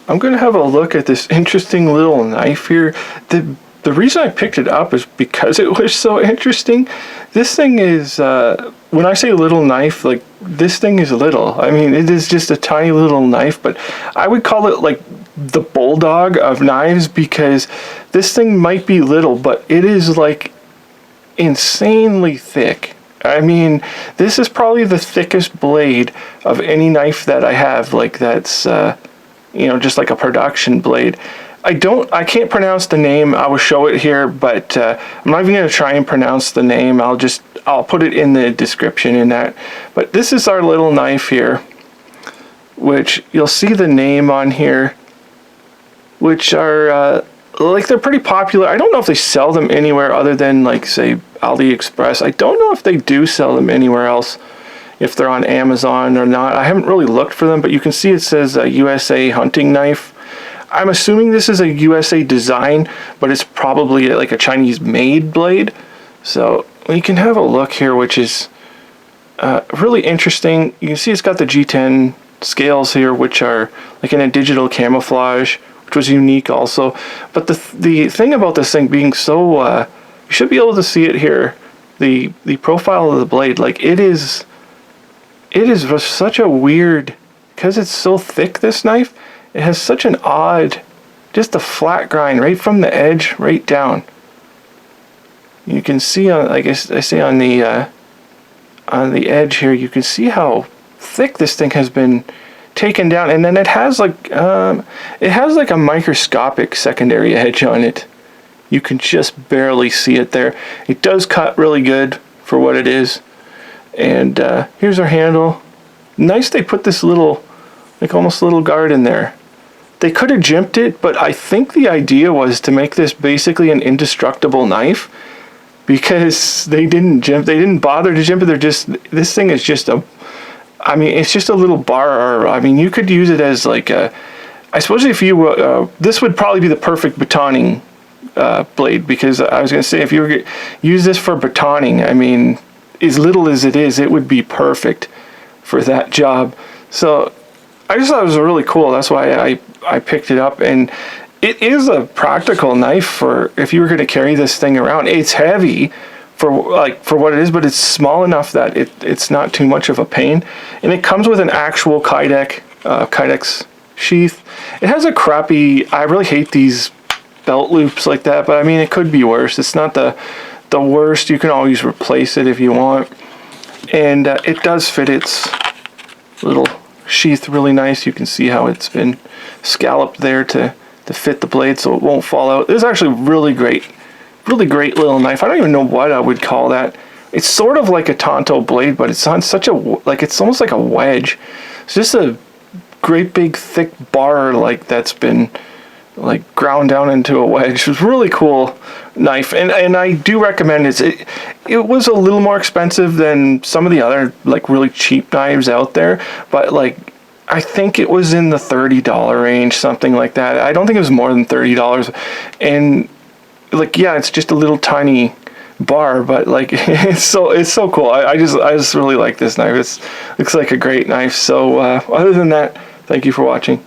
I'm going to have a look at this interesting little knife here. The reason I picked it up is because it was so interesting. This thing is, when I say little knife, like, this thing is little. I mean, it is just a tiny little knife, but I would call it like the bulldog of knives, because this thing might be little, but it is like insanely thick. I mean, this is probably the thickest blade of any knife that I have, like, that's just like a production blade. I can't pronounce the name. I will show it here, but I'm not even going to try and pronounce the name. I'll put it in the description in that. But this is our little knife here, which you'll see the name on here, which are like, they're pretty popular. I don't know if they sell them anywhere other than, like, say, AliExpress. I don't know if they do sell them anywhere else, if they're on Amazon or not. I haven't really looked for them, but you can see it says USA hunting knife. I'm assuming this is a USA design, but it's probably like a Chinese made blade. So you can have a look here, which is really interesting. You can see it's got the G10 scales here, which are like in a digital camouflage, which was unique also. But the thing about this thing being so, you should be able to see it here, the profile of the blade, like, it is such a weird, because it's so thick, this knife, it has such an odd, just a flat grind right from the edge right down. You can see, like I say, on the edge here, you can see how thick this thing has been taken down, and then it has like a microscopic secondary edge on it. You can just barely see it there. It does cut really good for what it is. And here's our handle. Nice they put this little, like, almost little guard in there. They could have jimped it, but I think the idea was to make this basically an indestructible knife, because they didn't bother to jimp it. This thing is just it's just a little bar. I mean, you could use it as like I suppose if you, this would probably be the perfect batoning blade, because I was going to say, if you were use this for batoning, I mean, as little as it is, it would be perfect for that job. So I just thought it was really cool. That's why I picked it up, and it is a practical knife for if you were going to carry this thing around. It's heavy for what it is, but it's small enough that it's not too much of a pain. And it comes with an actual Kydex sheath. It has a crappy, I really hate these belt loops like that, but I mean, it could be worse. It's not the worst. You can always replace it if you want. And it does fit its little sheath really nice. You can see how it's been scalloped there to fit the blade so it won't fall out. This is actually really great little knife. I don't even know what I would call that. It's sort of like a Tonto blade, but it's on such a, like, it's almost like a wedge. It's just a great big thick bar, like, that's been like ground down into a wedge. It was really cool knife, and I do recommend it. It was a little more expensive than some of the other, like, really cheap knives out there, but, like, I think it was in the $30 range, something like that. I don't think it was more than $30. And, like, yeah, it's just a little tiny bar, but, like, it's so cool. I just really like this knife. It looks like a great knife. So other than that, thank you for watching.